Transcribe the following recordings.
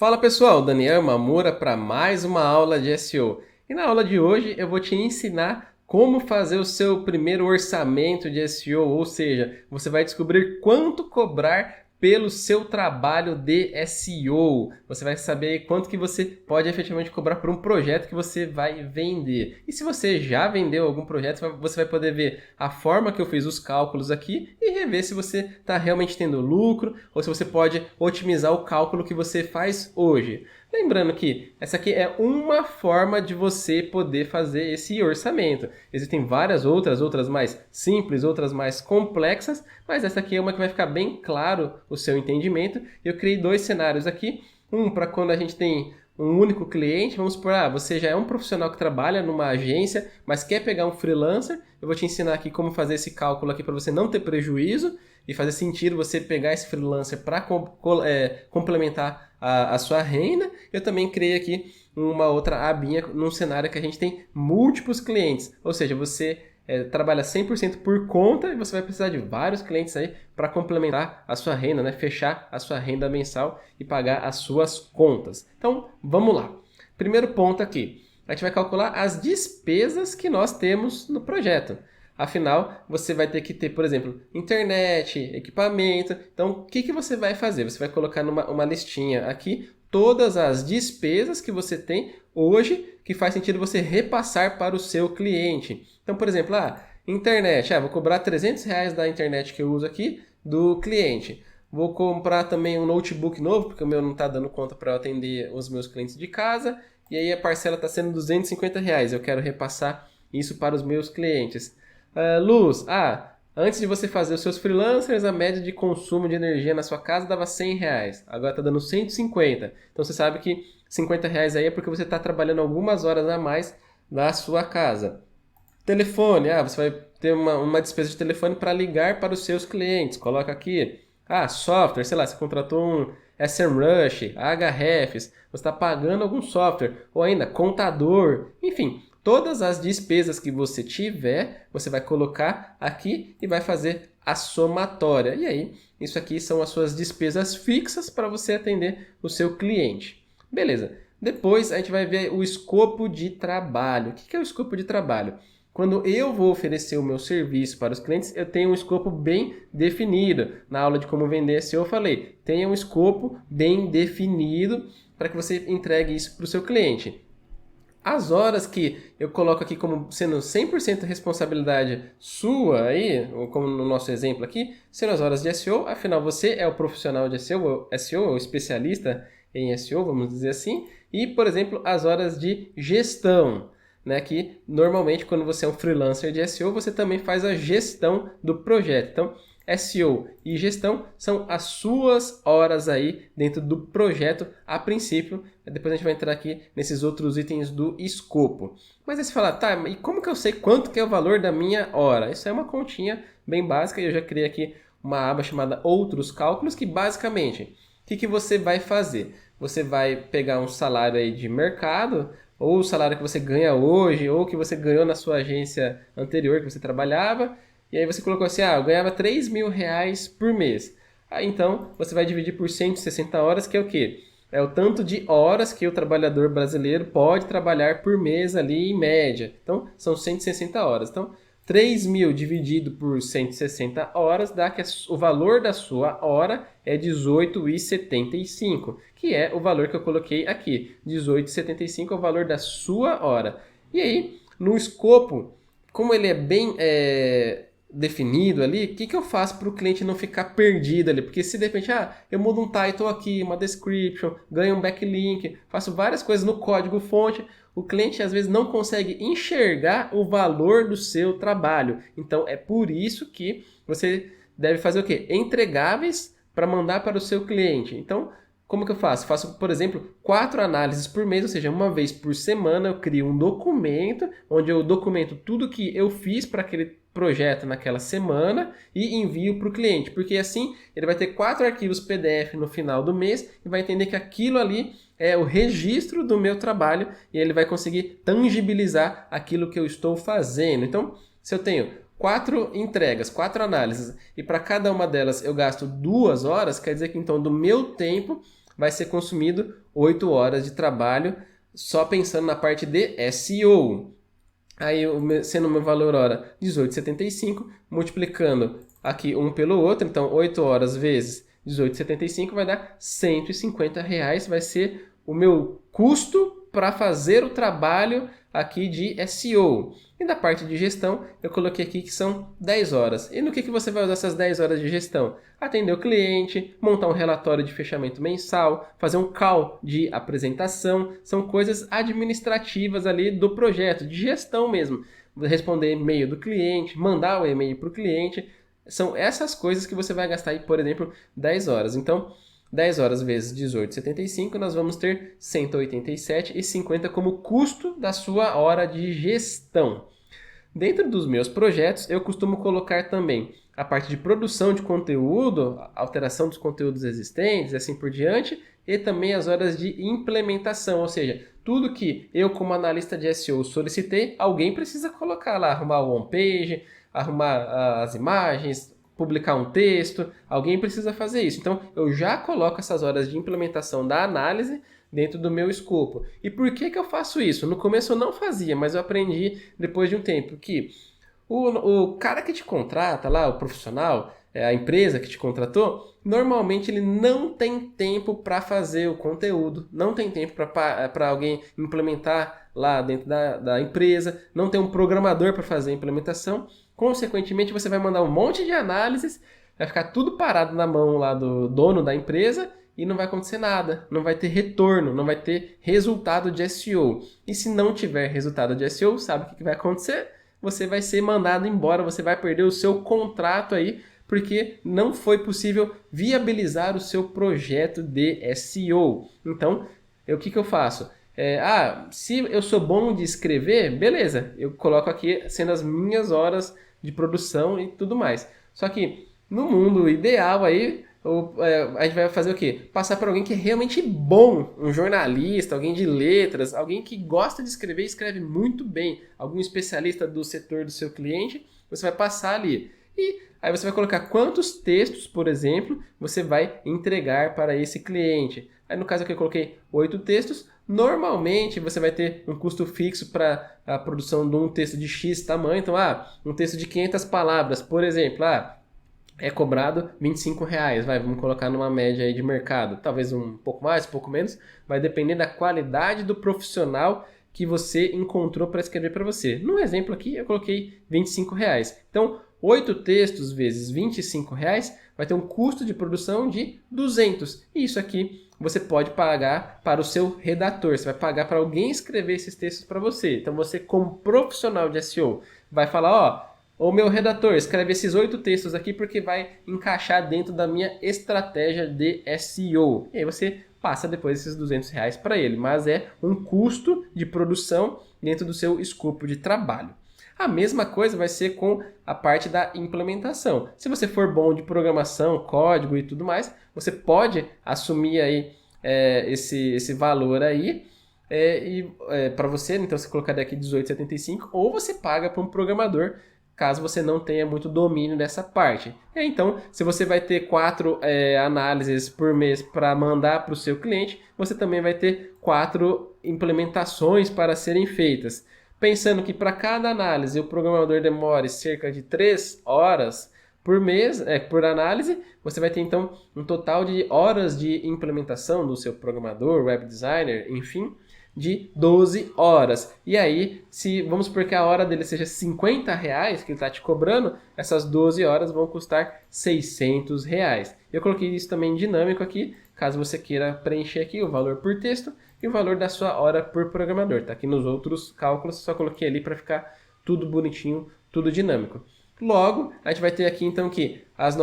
Fala pessoal, Daniel Mamura para mais uma aula de SEO. E na aula de hoje eu vou te ensinar como fazer o seu primeiro orçamento de SEO, ou seja, você vai descobrir quanto cobrar pelo seu trabalho de SEO. Você vai saber quanto que você pode efetivamente cobrar por um projeto que você vai vender. E se você já vendeu algum projeto, você vai poder ver a forma que eu fiz os cálculos aqui e rever se você está realmente tendo lucro ou se você pode otimizar o cálculo que você faz hoje. Lembrando que essa aqui é uma forma de você poder fazer esse orçamento. Existem várias outras mais simples, outras mais complexas, mas essa aqui é uma que vai ficar bem claro o seu entendimento. Eu criei dois cenários aqui, um para quando a gente tem um único cliente, vamos supor, você já é um profissional que trabalha numa agência, mas quer pegar um freelancer, eu vou te ensinar aqui como fazer esse cálculo aqui para você não ter prejuízo e fazer sentido você pegar esse freelancer para complementar a sua renda. Eu também criei aqui uma outra abinha num cenário que a gente tem múltiplos clientes, ou seja, você trabalha 100% por conta e você vai precisar de vários clientes aí para complementar a sua renda, né? Fechar a sua renda mensal e pagar as suas contas. Então, vamos lá. Primeiro ponto aqui, a gente vai calcular as despesas que nós temos no projeto. Afinal, você vai ter que ter, por exemplo, internet, equipamento. Então, o que você vai fazer? Você vai colocar numa uma listinha aqui todas as despesas que você tem hoje que faz sentido você repassar para o seu cliente. Então, por exemplo, internet, vou cobrar R$ 300 da internet que eu uso aqui do cliente. Vou comprar também um notebook novo, porque o meu não está dando conta para atender os meus clientes de casa. E aí a parcela está sendo R$ 250. Eu quero repassar isso para os meus clientes. Luz, antes de você fazer os seus freelancers, a média de consumo de energia na sua casa dava R$ 100. Agora está dando 150. Então você sabe que R$ 50 aí é porque você está trabalhando algumas horas a mais na sua casa. Telefone, você vai ter uma despesa de telefone para ligar para os seus clientes. Coloca aqui. Software, sei lá, você contratou um SEMrush, Ahrefs, você está pagando algum software. Ou ainda, contador, enfim. Todas as despesas que você tiver, você vai colocar aqui e vai fazer a somatória. E aí, isso aqui são as suas despesas fixas para você atender o seu cliente. Beleza. Depois a gente vai ver o escopo de trabalho. O que é o escopo de trabalho? Quando eu vou oferecer o meu serviço para os clientes, eu tenho um escopo bem definido. Na aula de como vender SEO eu falei, tenha um escopo bem definido para que você entregue isso para o seu cliente. As horas que eu coloco aqui como sendo 100% responsabilidade sua aí, como no nosso exemplo aqui, sendo as horas de SEO, afinal você é o profissional de SEO, o especialista em SEO, vamos dizer assim, e, por exemplo, as horas de gestão, né, que normalmente quando você é um freelancer de SEO, você também faz a gestão do projeto. Então, SEO e gestão são as suas horas aí dentro do projeto a princípio. Depois a gente vai entrar aqui nesses outros itens do escopo. Mas aí você fala, e como que eu sei quanto que é o valor da minha hora? Isso é uma continha bem básica e eu já criei aqui uma aba chamada Outros Cálculos, que basicamente, o que você vai fazer? Você vai pegar um salário aí de mercado, ou o salário que você ganha hoje, ou que você ganhou na sua agência anterior que você trabalhava, e aí você colocou assim, eu ganhava R$ 3.000 por mês. Então, você vai dividir por 160 horas, que é o quê? É o tanto de horas que o trabalhador brasileiro pode trabalhar por mês ali em média. Então, são 160 horas. Então, 3.000 dividido por 160 horas dá que o valor da sua hora é 18,75, que é o valor que eu coloquei aqui. 18,75 é o valor da sua hora. E aí, no escopo, como ele é bem definido ali, o que eu faço para o cliente não ficar perdido ali? Porque se de repente, eu mudo um title aqui, uma description, ganho um backlink, faço várias coisas no código fonte, o cliente às vezes não consegue enxergar o valor do seu trabalho. Então é por isso que você deve fazer o quê? Entregáveis para mandar para o seu cliente. Então, como que eu faço? Faço, por exemplo, 4 análises por mês, ou seja, uma vez por semana eu crio um documento onde eu documento tudo que eu fiz para aquele projeto naquela semana e envio para o cliente, porque assim ele vai ter 4 arquivos PDF no final do mês e vai entender que aquilo ali é o registro do meu trabalho e ele vai conseguir tangibilizar aquilo que eu estou fazendo. Então, se eu tenho 4 entregas, 4 análises e para cada uma delas eu gasto 2 horas, quer dizer que então do meu tempo vai ser consumido 8 horas de trabalho só pensando na parte de SEO. Aí, sendo o meu valor hora 18,75, multiplicando aqui um pelo outro, então 8 horas vezes 18,75 vai dar R$ 150, vai ser o meu custo para fazer o trabalho aqui de SEO. E da parte de gestão, eu coloquei aqui que são 10 horas. E no que você vai usar essas 10 horas de gestão? Atender o cliente, montar um relatório de fechamento mensal, fazer um call de apresentação, são coisas administrativas ali do projeto, de gestão mesmo. Responder e-mail do cliente, mandar o e-mail para o cliente, são essas coisas que você vai gastar aí, por exemplo, 10 horas. Então, 10 horas vezes 18,75, nós vamos ter R$ 187,50 como custo da sua hora de gestão. Dentro dos meus projetos, eu costumo colocar também a parte de produção de conteúdo, alteração dos conteúdos existentes e assim por diante, e também as horas de implementação, ou seja, tudo que eu como analista de SEO solicitei, alguém precisa colocar lá, arrumar o homepage, arrumar as imagens, publicar um texto, alguém precisa fazer isso. Então, eu já coloco essas horas de implementação da análise dentro do meu escopo. E por que eu faço isso? No começo eu não fazia, mas eu aprendi depois de um tempo que o cara que te contrata lá, o profissional, a empresa que te contratou, normalmente ele não tem tempo para fazer o conteúdo, não tem tempo para alguém implementar lá dentro da empresa, não tem um programador para fazer a implementação. Consequentemente, você vai mandar um monte de análises, vai ficar tudo parado na mão lá do dono da empresa e não vai acontecer nada, não vai ter retorno, não vai ter resultado de SEO. E se não tiver resultado de SEO, sabe o que vai acontecer? Você vai ser mandado embora, você vai perder o seu contrato aí, porque não foi possível viabilizar o seu projeto de SEO. Então, o que eu faço? Se eu sou bom de escrever, beleza, eu coloco aqui sendo as minhas horas de produção e tudo mais. Só que no mundo ideal aí, a gente vai fazer o quê? Passar para alguém que é realmente bom, um jornalista, alguém de letras, alguém que gosta de escrever e escreve muito bem, algum especialista do setor do seu cliente, você vai passar ali. E aí você vai colocar quantos textos, por exemplo, você vai entregar para esse cliente. Aí no caso aqui eu coloquei 8 textos. Normalmente você vai ter um custo fixo para a produção de um texto de X tamanho. Então, um texto de 500 palavras, por exemplo, é cobrado R$ 25. Vamos colocar numa média aí de mercado. Talvez um pouco mais, um pouco menos. Vai depender da qualidade do profissional que você encontrou para escrever para você. No exemplo aqui, eu coloquei R$ 25. Então, 8 textos vezes R$ 25 vai ter um custo de produção de 200. E isso aqui você pode pagar para o seu redator. Você vai pagar para alguém escrever esses textos para você. Então, você como profissional de SEO vai falar, ô meu redator, escreve esses 8 textos aqui porque vai encaixar dentro da minha estratégia de SEO. E aí você passa depois esses R$ 200 para ele. Mas é um custo de produção dentro do seu escopo de trabalho. A mesma coisa vai ser com a parte da implementação. Se você for bom de programação, código e tudo mais, você pode assumir aí esse valor aí para você. Então você colocaria aqui 18,75 ou você paga para um programador, caso você não tenha muito domínio dessa parte. Então, se você vai ter 4 análises por mês para mandar para o seu cliente, você também vai ter 4 implementações para serem feitas. Pensando que para cada análise o programador demore cerca de 3 horas por mês, por análise, você vai ter então um total de horas de implementação do seu programador, web designer, enfim, de 12 horas. E aí, vamos supor que a hora dele seja R$ 50 que ele está te cobrando, essas 12 horas vão custar R$ 600. Eu coloquei isso também dinâmico aqui, caso você queira preencher aqui o valor por texto e o valor da sua hora por programador. Tá aqui nos outros cálculos, só coloquei ali para ficar tudo bonitinho, tudo dinâmico. Logo, a gente vai ter aqui então que os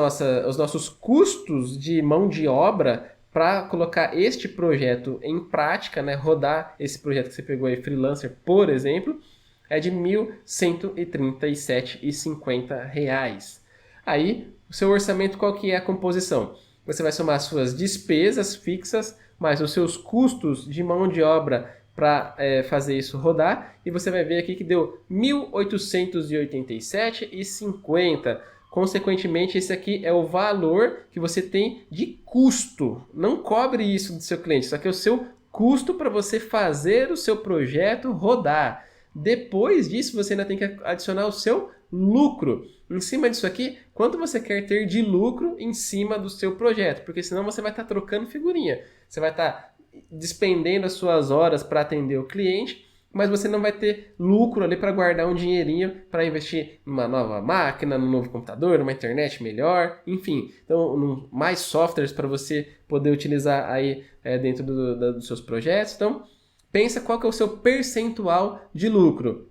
nossos custos de mão de obra para colocar este projeto em prática, né, rodar esse projeto que você pegou aí, freelancer, por exemplo, é de R$ 1.137,50. Aí, o seu orçamento, qual que é a composição? Você vai somar as suas despesas fixas, mais os seus custos de mão de obra para fazer isso rodar, e você vai ver aqui que deu R$ 1.887,50 consequentemente, esse aqui é o valor que você tem de custo. Não cobre isso do seu cliente, isso aqui é o seu custo para você fazer o seu projeto rodar. Depois disso, você ainda tem que adicionar o seu lucro. Em cima disso aqui, quanto você quer ter de lucro em cima do seu projeto? Porque senão você vai estar trocando figurinha. Você vai estar despendendo as suas horas para atender o cliente, mas você não vai ter lucro ali para guardar um dinheirinho para investir numa nova máquina, num novo computador, numa internet melhor, enfim. Então, mais softwares para você poder utilizar aí dentro dos seus projetos. Então, pensa qual que é o seu percentual de lucro.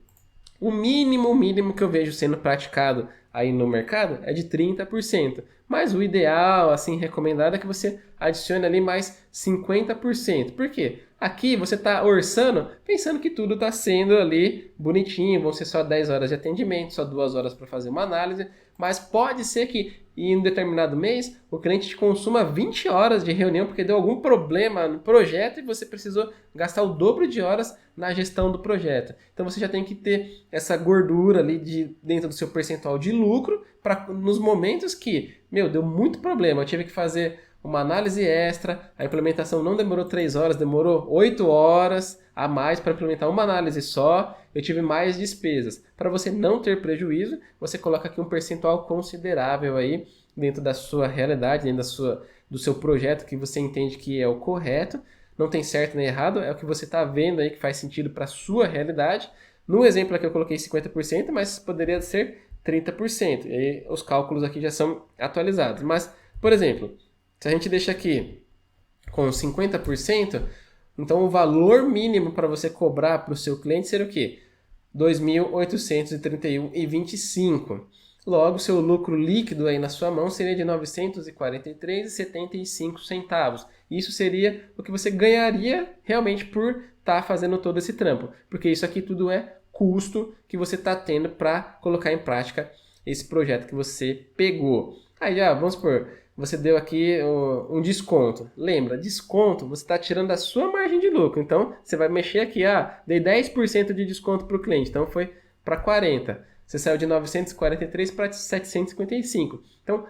O mínimo que eu vejo sendo praticado aí no mercado é de 30%. Mas o ideal, assim, recomendado é que você adicione ali mais 50%. Por quê? Aqui você está orçando pensando que tudo está sendo ali bonitinho, vão ser só 10 horas de atendimento, só 2 horas para fazer uma análise, mas pode ser que em um determinado mês o cliente te consuma 20 horas de reunião porque deu algum problema no projeto e você precisou gastar o dobro de horas na gestão do projeto. Então você já tem que ter essa gordura ali dentro do seu percentual de lucro para nos momentos que, deu muito problema, eu tive que fazer uma análise extra, a implementação não demorou 3 horas, demorou 8 horas a mais para implementar uma análise só, eu tive mais despesas. Para você não ter prejuízo, você coloca aqui um percentual considerável aí dentro da sua realidade, dentro do seu projeto que você entende que é o correto, não tem certo nem errado, é o que você está vendo aí que faz sentido para a sua realidade. No exemplo aqui eu coloquei 50%, mas poderia ser 30%, e aí os cálculos aqui já são atualizados. Mas, por exemplo, se a gente deixa aqui com 50%, então o valor mínimo para você cobrar para o seu cliente seria o quê? R$ 2.831,25. Logo, seu lucro líquido aí na sua mão seria de R$ 943,75. Isso seria o que você ganharia realmente por estar fazendo todo esse trampo. Porque isso aqui tudo é custo que você está tendo para colocar em prática esse projeto que você pegou. Aí, vamos supor, você deu aqui um desconto. Lembra, desconto você está tirando da sua margem de lucro. Então, você vai mexer aqui, dei 10% de desconto para o cliente. Então, foi para 40%. Você saiu de 943 para 755. Então,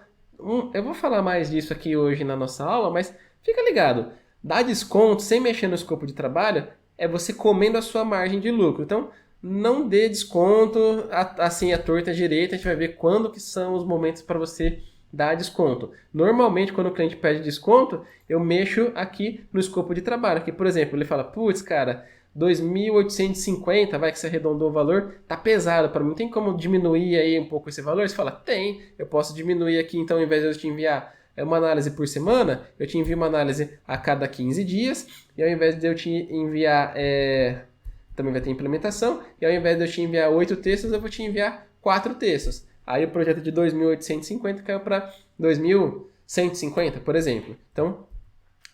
eu vou falar mais disso aqui hoje na nossa aula, mas fica ligado. Dar desconto sem mexer no escopo de trabalho é você comendo a sua margem de lucro. Então, não dê desconto assim à torta à direita. A gente vai ver quando que são os momentos para você dar desconto. Normalmente, quando o cliente pede desconto, eu mexo aqui no escopo de trabalho. Aqui, por exemplo, ele fala, putz, cara, 2.850, vai que você arredondou o valor, tá pesado para mim. Tem como diminuir aí um pouco esse valor? Você fala, tem. Eu posso diminuir aqui, então, ao invés de eu te enviar uma análise por semana, eu te envio uma análise a cada 15 dias. E ao invés de eu te enviar, também vai ter implementação. E ao invés de eu te enviar 8 textos, eu vou te enviar 4 textos. Aí o projeto de 2.850 caiu para 2.150, por exemplo. Então,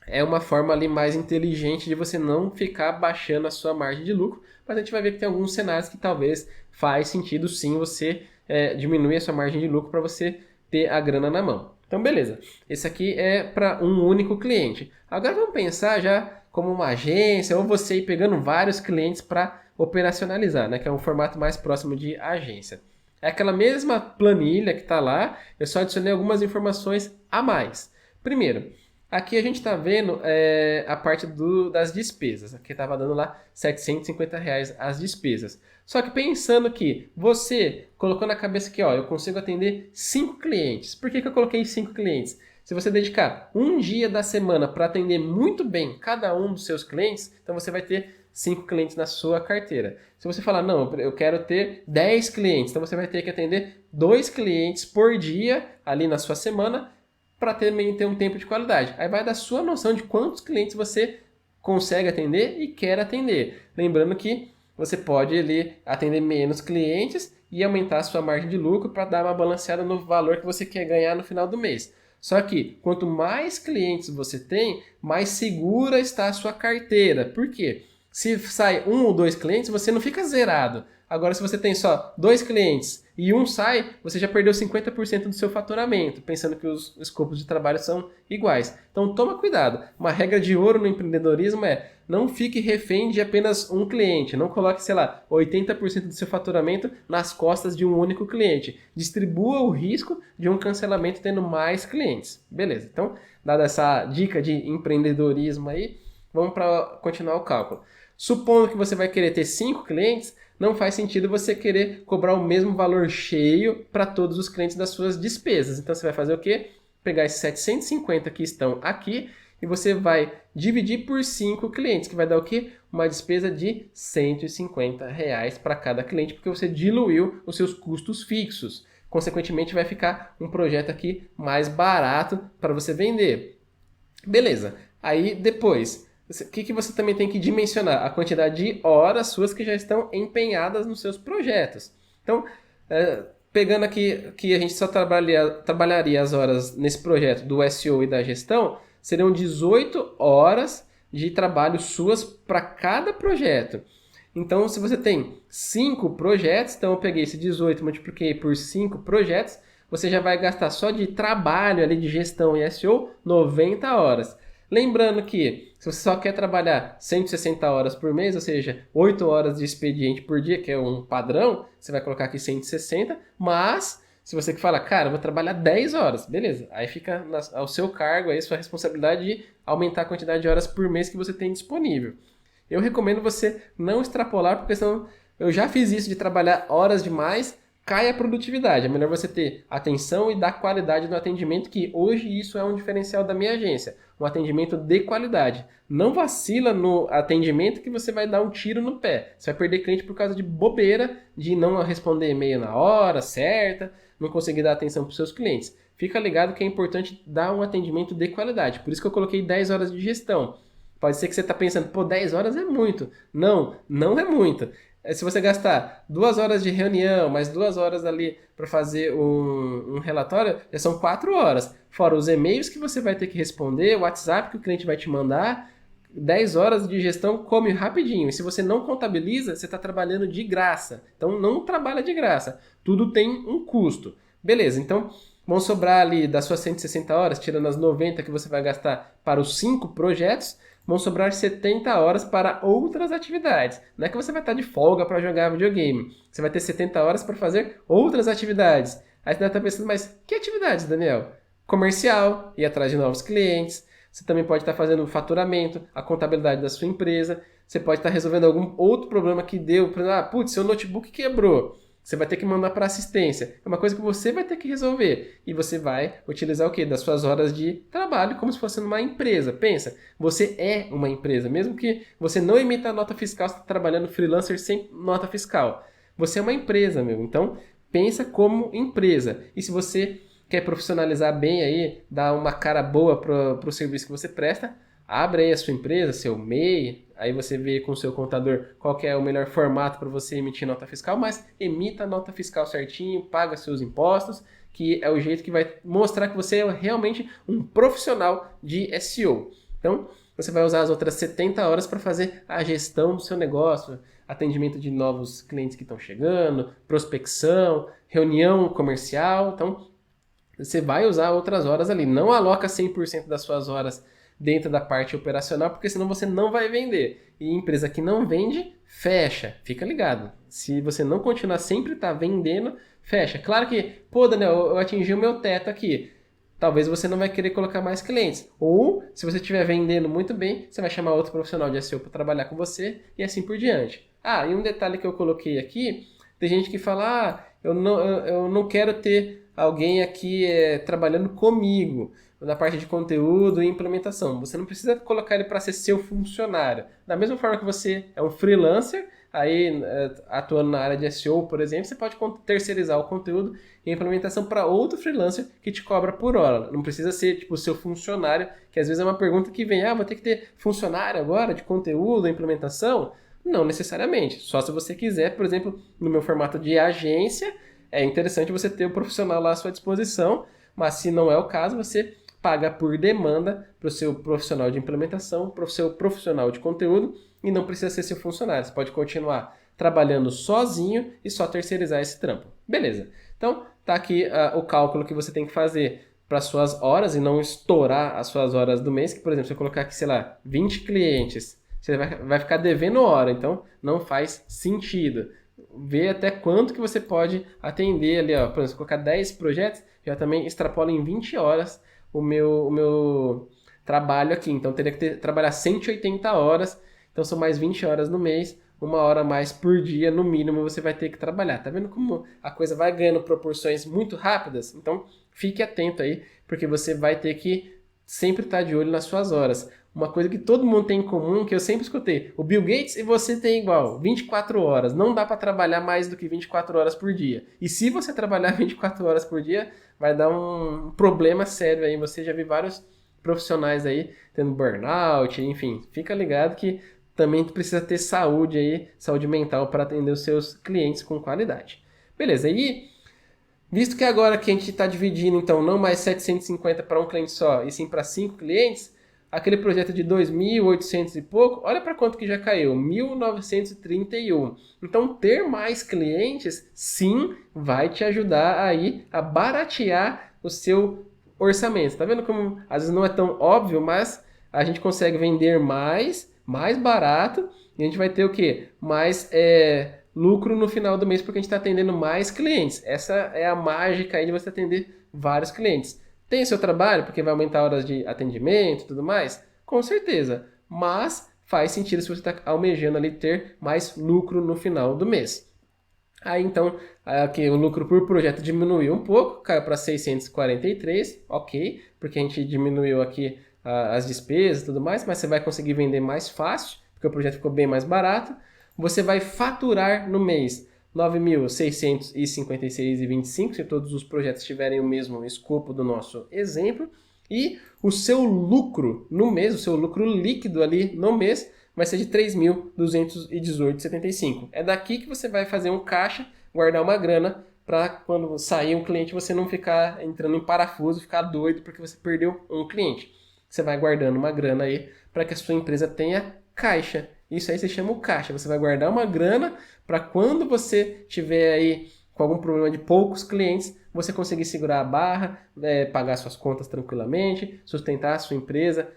é uma forma ali mais inteligente de você não ficar baixando a sua margem de lucro, mas a gente vai ver que tem alguns cenários que talvez faz sentido sim você diminuir a sua margem de lucro para você ter a grana na mão. Então, beleza. Esse aqui é para um único cliente. Agora vamos pensar já como uma agência ou você ir pegando vários clientes para operacionalizar, né? Que é um formato mais próximo de agência. É aquela mesma planilha que está lá, eu só adicionei algumas informações a mais. Primeiro, aqui a gente está vendo a parte das despesas. Aqui estava dando lá R$ 750 as despesas. Só que pensando que você colocou na cabeça que eu consigo atender 5 clientes. Por que eu coloquei 5 clientes? Se você dedicar um dia da semana para atender muito bem cada um dos seus clientes, então você vai ter 5 clientes na sua carteira. Se você falar, não, eu quero ter 10 clientes, então você vai ter que atender 2 clientes por dia ali na sua semana para também ter um tempo de qualidade. Aí vai da sua noção de quantos clientes você consegue atender e quer atender. Lembrando que você pode ali atender menos clientes e aumentar a sua margem de lucro para dar uma balanceada no valor que você quer ganhar no final do mês. Só que quanto mais clientes você tem, mais segura está a sua carteira. Por quê? Se sai um ou dois clientes, você não fica zerado. Agora, se você tem só 2 clientes e um sai, você já perdeu 50% do seu faturamento, pensando que os escopos de trabalho são iguais. Então, toma cuidado. Uma regra de ouro no empreendedorismo é não fique refém de apenas um cliente. Não coloque, sei lá, 80% do seu faturamento nas costas de um único cliente. Distribua o risco de um cancelamento tendo mais clientes. Beleza, então, dada essa dica de empreendedorismo aí, vamos para continuar o cálculo. Supondo que você vai querer ter 5 clientes, não faz sentido você querer cobrar o mesmo valor cheio para todos os clientes das suas despesas. Então você vai fazer o quê? Pegar esses 750 que estão aqui e você vai dividir por 5 clientes, que vai dar o quê? Uma despesa de R$ 150 para cada cliente, porque você diluiu os seus custos fixos. Consequentemente, vai ficar um projeto aqui mais barato para você vender. Beleza. Aí depois, o que você também tem que dimensionar? A quantidade de horas suas que já estão empenhadas nos seus projetos. Então, pegando aqui que a gente só trabalharia as horas nesse projeto do SEO e da gestão, seriam 18 horas de trabalho suas para cada projeto. Então, se você tem 5 projetos, então eu peguei esse 18, multipliquei por 5 projetos, você já vai gastar só de trabalho ali de gestão e SEO 90 horas. Lembrando que se você só quer trabalhar 160 horas por mês, ou seja, 8 horas de expediente por dia, que é um padrão, você vai colocar aqui 160, mas se você que fala, cara, eu vou trabalhar 10 horas, beleza, aí fica ao seu cargo, aí sua responsabilidade de aumentar a quantidade de horas por mês que você tem disponível. Eu recomendo você não extrapolar, porque senão eu já fiz isso de trabalhar horas demais, cai a produtividade. É melhor você ter atenção e dar qualidade no atendimento, que hoje isso é um diferencial da minha agência. Um atendimento de qualidade. Não vacila no atendimento que você vai dar um tiro no pé. Você vai perder cliente por causa de bobeira, de não responder e-mail na hora certa, não conseguir dar atenção para os seus clientes. Fica ligado que é importante dar um atendimento de qualidade. Por isso que eu coloquei 10 horas de gestão. Pode ser que você está pensando, pô, 10 horas é muito. Não, não é muito. Se você gastar 2 horas de reunião, mais 2 horas ali para fazer um relatório, já são 4 horas. Fora os e-mails que você vai ter que responder, o WhatsApp que o cliente vai te mandar, 10 horas de gestão come rapidinho. E se você não contabiliza, você está trabalhando de graça. Então não trabalha de graça. Tudo tem um custo. Beleza, então vão sobrar ali das suas 160 horas, tirando as 90 que você vai gastar para os 5 projetos, vão sobrar 70 horas para outras atividades. Não é que você vai estar de folga para jogar videogame. Você vai ter 70 horas para fazer outras atividades. Aí você deve estar pensando, mas que atividades, Daniel? Comercial, ir atrás de novos clientes. Você também pode estar fazendo o faturamento, a contabilidade da sua empresa. Você pode estar resolvendo algum outro problema que deu. Por exemplo, putz, seu notebook quebrou. Você vai ter que mandar para assistência. É uma coisa que você vai ter que resolver. E você vai utilizar o quê? Das suas horas de trabalho como se fosse numa empresa. Pensa, você é uma empresa. Mesmo que você não emita nota fiscal, você está trabalhando freelancer sem nota fiscal. Você é uma empresa, meu. Então, pensa como empresa. E se você quer profissionalizar bem aí, dar uma cara boa para o serviço que você presta, abre aí a sua empresa, seu MEI, aí você vê com o seu contador qual que é o melhor formato para você emitir nota fiscal, mas emita a nota fiscal certinho, paga seus impostos, que é o jeito que vai mostrar que você é realmente um profissional de SEO. Então, você vai usar as outras 70 horas para fazer a gestão do seu negócio, atendimento de novos clientes que estão chegando, prospecção, reunião comercial. Então, você vai usar outras horas ali. Não aloca 100% das suas horas dentro da parte operacional, porque senão você não vai vender. E empresa que não vende, fecha. Fica ligado. Se você não continuar sempre vendendo, fecha. Claro que, pô, Daniel, eu atingi o meu teto aqui. Talvez você não vai querer colocar mais clientes. Ou, se você estiver vendendo muito bem, você vai chamar outro profissional de SEO para trabalhar com você e assim por diante. Ah, e um detalhe que eu coloquei aqui, tem gente que fala, eu não quero ter alguém aqui trabalhando comigo na parte de conteúdo e implementação. Você não precisa colocar ele para ser seu funcionário. Da mesma forma que você é um freelancer, aí atuando na área de SEO, por exemplo, você pode terceirizar o conteúdo e a implementação para outro freelancer que te cobra por hora. Não precisa ser tipo seu funcionário, que às vezes é uma pergunta que vem, vou ter que ter funcionário agora de conteúdo, implementação? Não necessariamente, só se você quiser, por exemplo, no meu formato de agência, é interessante você ter o profissional lá à sua disposição, mas se não é o caso, você paga por demanda para o seu profissional de implementação, para o seu profissional de conteúdo, e não precisa ser seu funcionário. Você pode continuar trabalhando sozinho e só terceirizar esse trampo. Beleza. Então, tá aqui o cálculo que você tem que fazer para suas horas e não estourar as suas horas do mês, que, por exemplo, se eu colocar aqui, sei lá, 20 clientes, você vai ficar devendo hora, então não faz sentido. Ver até quanto que você pode atender ali, ó. Por exemplo, se eu colocar 10 projetos, já também extrapola em 20 horas o meu trabalho aqui. Então, teria que trabalhar 180 horas, então são mais 20 horas no mês, 1 hora a mais por dia, no mínimo, você vai ter que trabalhar. Tá vendo como a coisa vai ganhando proporções muito rápidas? Então, fique atento aí, porque você vai ter que sempre estar de olho nas suas horas. Uma coisa que todo mundo tem em comum, que eu sempre escutei, o Bill Gates e você tem igual, 24 horas. Não dá para trabalhar mais do que 24 horas por dia. E se você trabalhar 24 horas por dia, vai dar um problema sério aí. Você já viu vários profissionais aí tendo burnout, enfim. Fica ligado que também precisa ter saúde aí, saúde mental para atender os seus clientes com qualidade. Beleza, e visto que agora que a gente está dividindo, então, não mais 750 para um cliente só, e sim para 5 clientes, aquele projeto de 2.800 e pouco, olha para quanto que já caiu, 1.931. Então, ter mais clientes, sim, vai te ajudar aí a baratear o seu orçamento. Tá vendo como às vezes não é tão óbvio, mas a gente consegue vender mais barato, e a gente vai ter o quê? Mais lucro no final do mês, porque a gente está atendendo mais clientes. Essa é a mágica aí de você atender vários clientes. Tem o seu trabalho, porque vai aumentar horas de atendimento e tudo mais? Com certeza. Mas faz sentido se você está almejando ali ter mais lucro no final do mês. Aí então, aqui, o lucro por projeto diminuiu um pouco, caiu para 643, ok, porque a gente diminuiu aqui as despesas e tudo mais, mas você vai conseguir vender mais fácil, porque o projeto ficou bem mais barato. Você vai faturar no mês 9.656,25, se todos os projetos tiverem o mesmo escopo do nosso exemplo. E o seu lucro no mês, o seu lucro líquido ali no mês, vai ser de 3.218,75. É daqui que você vai fazer um caixa, guardar uma grana, para quando sair um cliente você não ficar entrando em parafuso, ficar doido porque você perdeu um cliente. Você vai guardando uma grana aí para que a sua empresa tenha caixa. Isso aí se chama o caixa. Você vai guardar uma grana para quando você tiver aí com algum problema de poucos clientes, você conseguir segurar a barra, pagar suas contas tranquilamente, sustentar a sua empresa,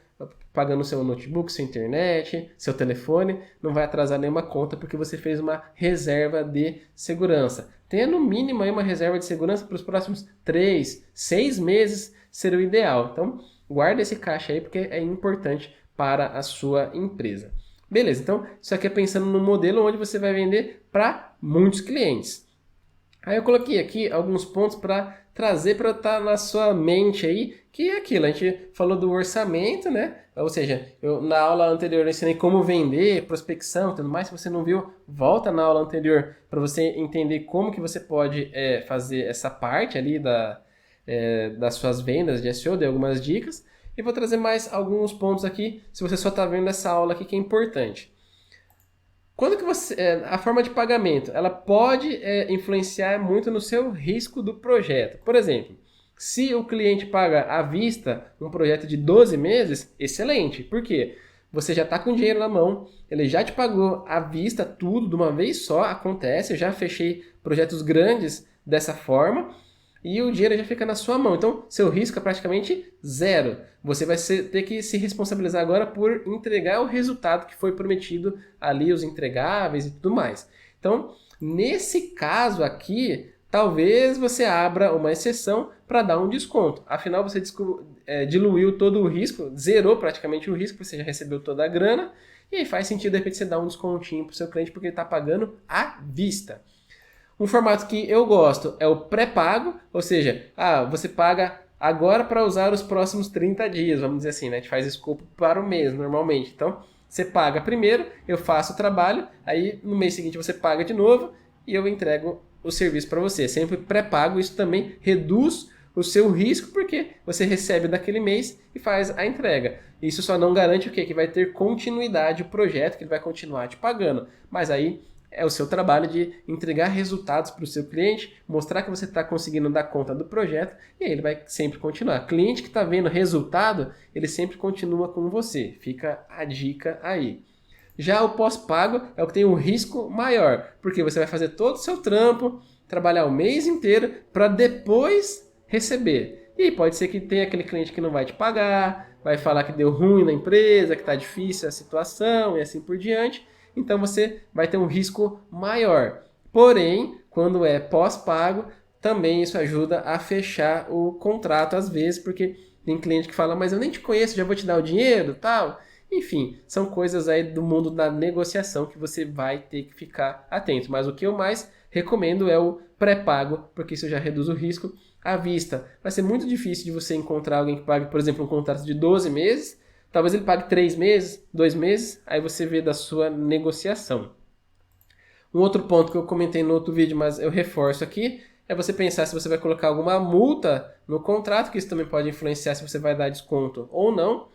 pagando seu notebook, sua internet, seu telefone, não vai atrasar nenhuma conta porque você fez uma reserva de segurança. Tenha no mínimo aí uma reserva de segurança para os próximos 3, 6 meses seria o ideal. Então, guarda esse caixa aí porque é importante para a sua empresa. Beleza, então isso aqui é pensando no modelo onde você vai vender para muitos clientes. Aí eu coloquei aqui alguns pontos para trazer para estar na sua mente aí, que é aquilo, a gente falou do orçamento, né? Ou seja, na aula anterior eu ensinei como vender, prospecção e tudo mais. Se você não viu, volta na aula anterior para você entender como que você pode fazer essa parte ali das suas vendas de SEO, dei algumas dicas. E vou trazer mais alguns pontos aqui, se você só está vendo essa aula aqui, que é importante. Quando que a forma de pagamento, ela pode influenciar muito no seu risco do projeto. Por exemplo, se o cliente paga à vista um projeto de 12 meses, excelente. Por quê? Você já está com dinheiro na mão, ele já te pagou à vista tudo de uma vez só, acontece, eu já fechei projetos grandes dessa forma, e o dinheiro já fica na sua mão. Então, seu risco é praticamente zero. Você vai ter que se responsabilizar agora por entregar o resultado que foi prometido ali, os entregáveis e tudo mais. Então, nesse caso aqui, talvez você abra uma exceção para dar um desconto. Afinal, você diluiu todo o risco, zerou praticamente o risco, você já recebeu toda a grana, e aí faz sentido, de repente, você dar um descontinho para o seu cliente porque ele está pagando à vista. Um formato que eu gosto é o pré-pago, ou seja, você paga agora para usar os próximos 30 dias, vamos dizer assim, né? A gente faz escopo para o mês normalmente. Então, você paga primeiro, eu faço o trabalho, aí no mês seguinte você paga de novo e eu entrego o serviço para você. Sempre pré-pago, isso também reduz o seu risco porque você recebe daquele mês e faz a entrega. Isso só não garante o quê? Que vai ter continuidade o projeto, que ele vai continuar te pagando. Mas aí é o seu trabalho de entregar resultados para o seu cliente, mostrar que você está conseguindo dar conta do projeto e aí ele vai sempre continuar. Cliente que está vendo resultado, ele sempre continua com você. Fica a dica aí. Já o pós-pago é o que tem um risco maior, porque você vai fazer todo o seu trampo, trabalhar o mês inteiro para depois receber. E pode ser que tenha aquele cliente que não vai te pagar, vai falar que deu ruim na empresa, que está difícil a situação e assim por diante. Então você vai ter um risco maior. Porém, quando é pós-pago, também isso ajuda a fechar o contrato às vezes, porque tem cliente que fala, mas eu nem te conheço, já vou te dar o dinheiro, tal. Enfim, são coisas aí do mundo da negociação que você vai ter que ficar atento. Mas o que eu mais recomendo é o pré-pago, porque isso já reduz o risco à vista. Vai ser muito difícil de você encontrar alguém que pague, por exemplo, um contrato de 12 meses. Talvez ele pague 3 meses, 2 meses, aí você vê da sua negociação. Um outro ponto que eu comentei no outro vídeo, mas eu reforço aqui, é você pensar se você vai colocar alguma multa no contrato, que isso também pode influenciar se você vai dar desconto ou não.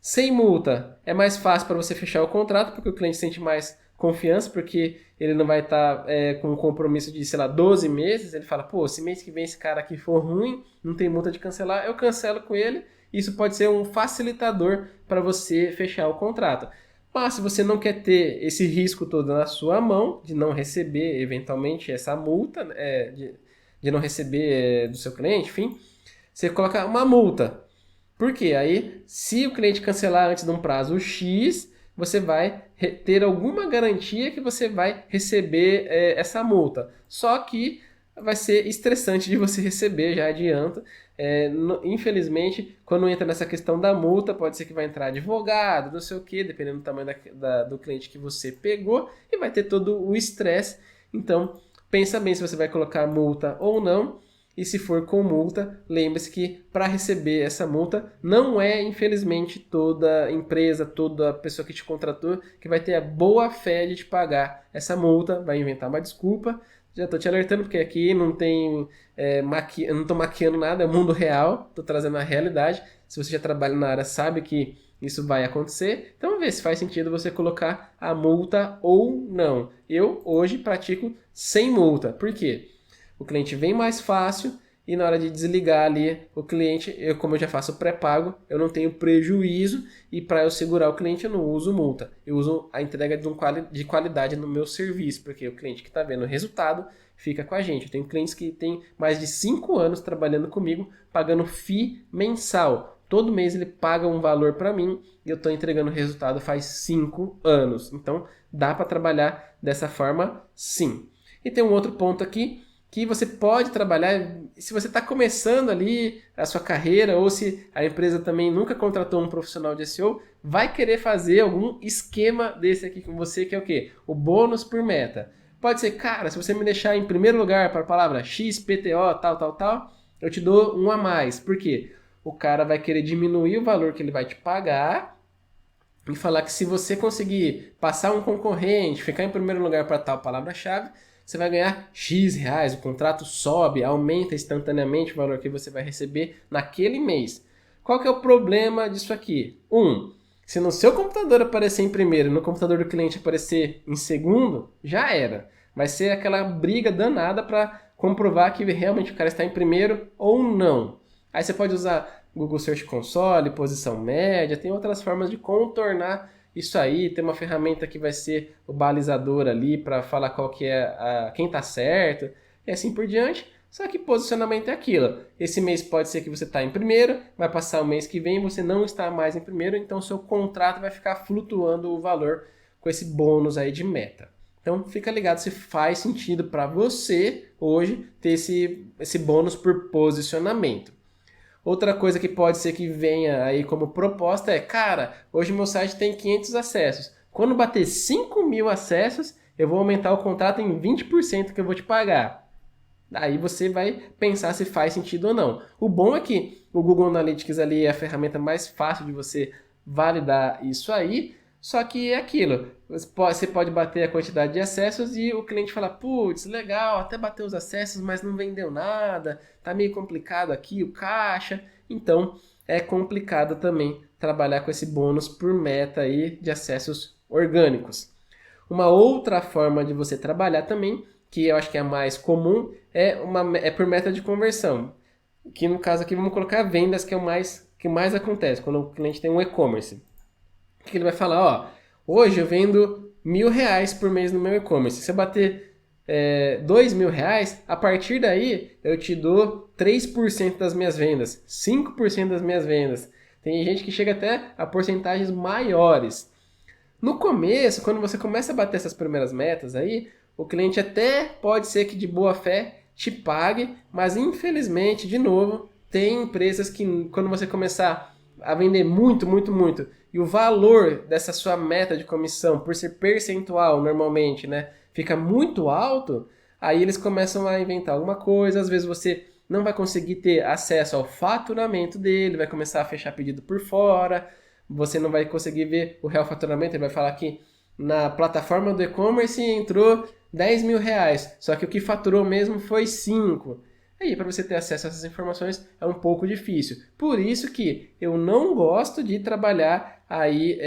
Sem multa, é mais fácil para você fechar o contrato, porque o cliente sente mais confiança, porque ele não vai estar com um compromisso de, sei lá, 12 meses. Ele fala, pô, se mês que vem esse cara aqui for ruim, não tem multa de cancelar, eu cancelo com ele. Isso pode ser um facilitador para você fechar o contrato. Mas se você não quer ter esse risco todo na sua mão, de não receber eventualmente essa multa, de não receber do seu cliente, enfim, você coloca uma multa. Por quê? Aí, se o cliente cancelar antes de um prazo X, você vai ter alguma garantia que você vai receber essa multa. Só que vai ser estressante de você receber, já adianto. Infelizmente, quando entra nessa questão da multa, pode ser que vai entrar advogado, não sei o quê, dependendo do tamanho do cliente que você pegou, e vai ter todo o estresse. Então, pensa bem se você vai colocar multa ou não. E se for com multa, lembre-se que para receber essa multa, não é, infelizmente, toda empresa, toda pessoa que te contratou que vai ter a boa fé de te pagar essa multa, vai inventar uma desculpa. Já estou te alertando porque aqui não tem eu não estou maquiando nada, é o mundo real, estou trazendo a realidade. Se você já trabalha na área, sabe que isso vai acontecer. Então, vê se faz sentido você colocar a multa ou não. Eu, hoje, pratico sem multa. Por quê? O cliente vem mais fácil e na hora de desligar ali o cliente, como eu já faço pré-pago, eu não tenho prejuízo e para eu segurar o cliente eu não uso multa. Eu uso a entrega de qualidade no meu serviço, porque o cliente que está vendo o resultado fica com a gente. Eu tenho clientes que têm mais de 5 anos trabalhando comigo, pagando FII mensal. Todo mês ele paga um valor para mim e eu estou entregando o resultado faz 5 anos. Então dá para trabalhar dessa forma sim. E tem um outro ponto aqui, que você pode trabalhar, se você está começando ali a sua carreira ou se a empresa também nunca contratou um profissional de SEO, vai querer fazer algum esquema desse aqui com você, que é o quê? O bônus por meta. Pode ser, cara, se você me deixar em primeiro lugar para a palavra XPTO, tal, eu te dou um a mais. Por quê? O cara vai querer diminuir o valor que ele vai te pagar e falar que se você conseguir passar um concorrente, ficar em primeiro lugar para tal palavra-chave, você vai ganhar X reais, o contrato sobe, aumenta instantaneamente o valor que você vai receber naquele mês. Qual que é o problema disso aqui? Se no seu computador aparecer em primeiro e no computador do cliente aparecer em segundo, já era. Vai ser aquela briga danada para comprovar que realmente o cara está em primeiro ou não. Aí você pode usar Google Search Console, posição média, tem outras formas de contornar isso aí. Tem uma ferramenta que vai ser o balizador ali para falar qual que é quem está certo e assim por diante. Só que posicionamento é aquilo. Esse mês pode ser que você está em primeiro, vai passar o mês que vem e você não está mais em primeiro, então o seu contrato vai ficar flutuando o valor com esse bônus aí de meta. Então fica ligado se faz sentido para você hoje ter esse bônus por posicionamento. Outra coisa que pode ser que venha aí como proposta é, cara, hoje meu site tem 500 acessos. Quando bater 5.000 acessos, eu vou aumentar o contrato em 20% que eu vou te pagar. Aí você vai pensar se faz sentido ou não. O bom é que o Google Analytics ali é a ferramenta mais fácil de você validar isso aí, só que é aquilo, você pode bater a quantidade de acessos e o cliente fala, putz, legal, até bateu os acessos, mas não vendeu nada, tá meio complicado aqui o caixa, então é complicado também trabalhar com esse bônus por meta aí de acessos orgânicos. Uma outra forma de você trabalhar também, que eu acho que é a mais comum, é por meta de conversão. Que no caso aqui vamos colocar vendas, que é o que mais acontece quando o cliente tem um e-commerce. O que ele vai falar? Ó, hoje eu vendo R$ 1.000 por mês no meu e-commerce. Se eu bater R$ 2.000, a partir daí eu te dou 3% das minhas vendas, 5% das minhas vendas. Tem gente que chega até a porcentagens maiores. No começo, quando você começa a bater essas primeiras metas aí, o cliente até pode ser que de boa fé te pague, mas infelizmente, de novo, tem empresas que quando você começar a vender muito, muito, muito, e o valor dessa sua meta de comissão, por ser percentual normalmente, né, fica muito alto, aí eles começam a inventar alguma coisa, às vezes você não vai conseguir ter acesso ao faturamento dele, vai começar a fechar pedido por fora, você não vai conseguir ver o real faturamento, ele vai falar que na plataforma do e-commerce entrou R$ 10.000, só que o que faturou mesmo foi 5. Aí, para você ter acesso a essas informações é um pouco difícil. Por isso que eu não gosto de trabalhar aí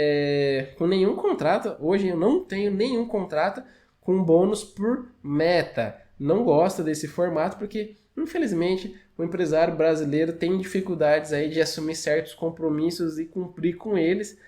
com nenhum contrato. Hoje eu não tenho nenhum contrato com bônus por meta. Não gosto desse formato porque, infelizmente, o empresário brasileiro tem dificuldades aí de assumir certos compromissos e cumprir com eles.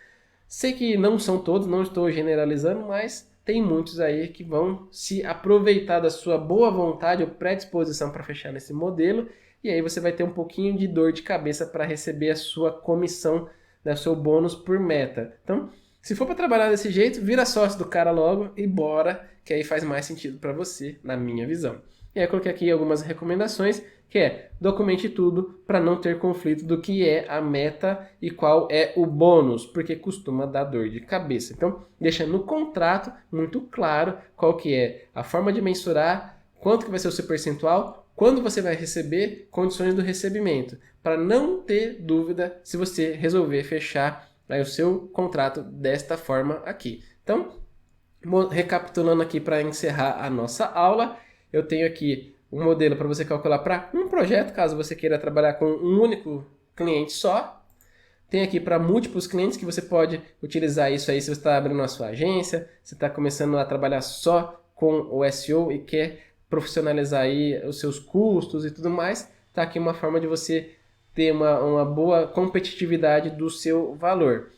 Sei que não são todos, não estou generalizando, mas tem muitos aí que vão se aproveitar da sua boa vontade ou predisposição para fechar nesse modelo, e aí você vai ter um pouquinho de dor de cabeça para receber a sua comissão, né, seu bônus por meta. Então, se for para trabalhar desse jeito, vira sócio do cara logo e bora, que aí faz mais sentido para você, na minha visão. E aí eu coloquei aqui algumas recomendações, que é documente tudo para não ter conflito do que é a meta e qual é o bônus, porque costuma dar dor de cabeça. Então, deixa no contrato muito claro qual que é a forma de mensurar, quanto que vai ser o seu percentual, quando você vai receber, condições do recebimento, para não ter dúvida se você resolver fechar aí o seu contrato desta forma aqui. Então, recapitulando aqui para encerrar a nossa aula, eu tenho aqui um modelo para você calcular para um projeto, caso você queira trabalhar com um único cliente só. Tem aqui para múltiplos clientes que você pode utilizar isso aí se você está abrindo a sua agência, você está começando a trabalhar só com o SEO e quer profissionalizar aí os seus custos e tudo mais. Está aqui uma forma de você ter uma boa competitividade do seu valor.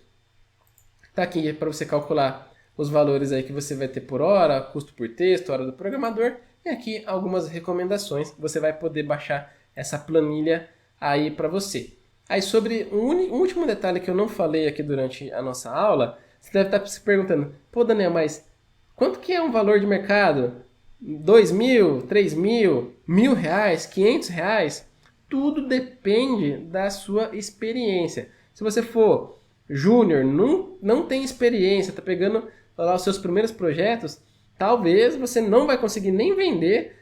Está aqui para você calcular os valores aí que você vai ter por hora, custo por texto, hora do programador. E aqui algumas recomendações, você vai poder baixar essa planilha aí para você. Aí sobre um último detalhe que eu não falei aqui durante a nossa aula, você deve estar se perguntando, pô Daniel, mas quanto que é um valor de mercado? 2.000, 3.000, R$ 1.000, R$ 500? Tudo depende da sua experiência. Se você for júnior, não tem experiência, está pegando lá os seus primeiros projetos, talvez você não vai conseguir nem vender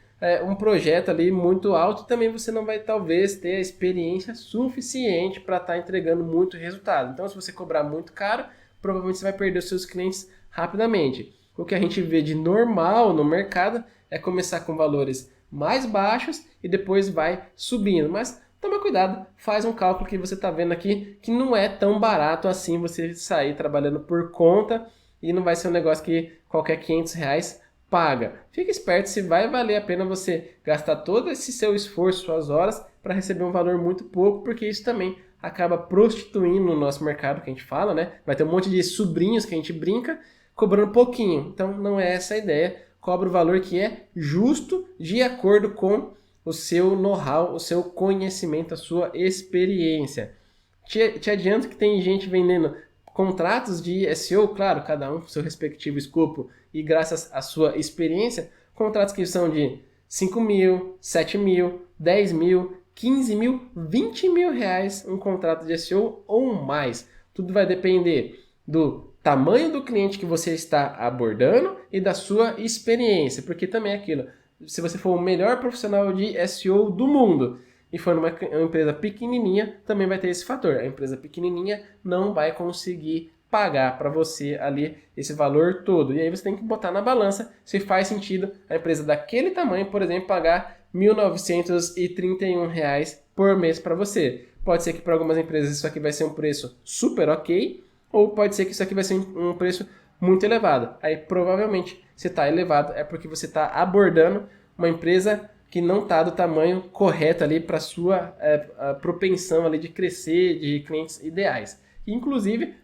um projeto ali muito alto, também você não vai talvez ter a experiência suficiente para estar entregando muito resultado. Então, se você cobrar muito caro, provavelmente você vai perder os seus clientes rapidamente. O que a gente vê de normal no mercado é começar com valores mais baixos e depois vai subindo. Mas toma cuidado, faz um cálculo que você está vendo aqui que não é tão barato assim você sair trabalhando por conta e não vai ser um negócio que qualquer R$ 500 paga. Fica esperto se vai valer a pena você gastar todo esse seu esforço, suas horas, para receber um valor muito pouco, porque isso também acaba prostituindo o nosso mercado que a gente fala, né? Vai ter um monte de sobrinhos que a gente brinca, cobrando pouquinho. Então não é essa a ideia. Cobra o valor que é justo de acordo com o seu know-how, o seu conhecimento, a sua experiência. Te adianto que tem gente vendendo contratos de SEO, claro, cada um com seu respectivo escopo e graças à sua experiência, contratos que são de 5.000, 7.000, 10.000, 15.000, 20.000 reais um contrato de SEO ou mais. Tudo vai depender do tamanho do cliente que você está abordando e da sua experiência, porque também é aquilo, se você for o melhor profissional de SEO do mundo e for uma empresa pequenininha, também vai ter esse fator. A empresa pequenininha não vai conseguir pagar para você ali esse valor todo. E aí você tem que botar na balança se faz sentido a empresa daquele tamanho, por exemplo, pagar R$ 1.931 por mês para você. Pode ser que para algumas empresas isso aqui vai ser um preço super ok, ou pode ser que isso aqui vai ser um preço muito elevado. Aí provavelmente se está elevado é porque você está abordando uma empresa que não está do tamanho correto ali para a sua a propensão ali de crescer, de clientes ideais. Inclusive,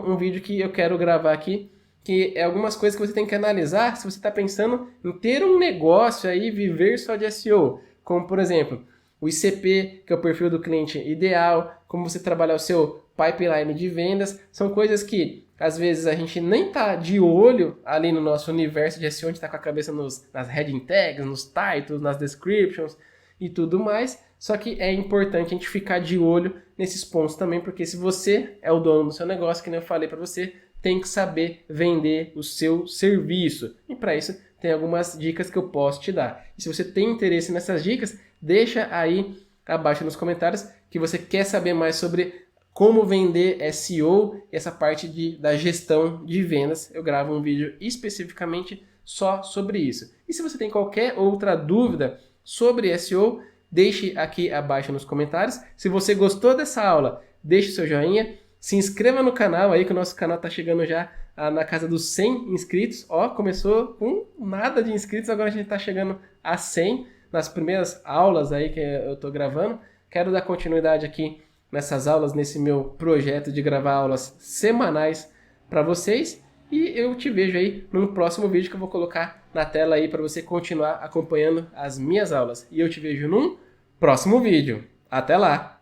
um vídeo que eu quero gravar aqui, que é algumas coisas que você tem que analisar se você está pensando em ter um negócio aí, viver só de SEO. Como, por exemplo, o ICP, que é o perfil do cliente ideal, como você trabalhar o seu pipeline de vendas. São coisas que, às vezes, a gente nem está de olho ali no nosso universo de SEO, a gente está com a cabeça nas heading tags, nos titles, nas descriptions e tudo mais. Só que é importante a gente ficar de olho nesses pontos também, porque se você é o dono do seu negócio, que nem eu falei para você, tem que saber vender o seu serviço. E para isso tem algumas dicas que eu posso te dar. E se você tem interesse nessas dicas, deixa aí abaixo nos comentários que você quer saber mais sobre como vender SEO, essa parte da gestão de vendas. Eu gravo um vídeo especificamente só sobre isso. E se você tem qualquer outra dúvida sobre SEO, deixe aqui abaixo nos comentários. Se você gostou dessa aula, deixe seu joinha. Se inscreva no canal aí, que o nosso canal está chegando já na casa dos 100 inscritos. Ó, começou com nada de inscritos, agora a gente está chegando a 100 nas primeiras aulas aí que eu estou gravando. Quero dar continuidade aqui nessas aulas, nesse meu projeto de gravar aulas semanais para vocês. E eu te vejo aí num próximo vídeo que eu vou colocar na tela aí para você continuar acompanhando as minhas aulas. E eu te vejo num próximo vídeo. Até lá!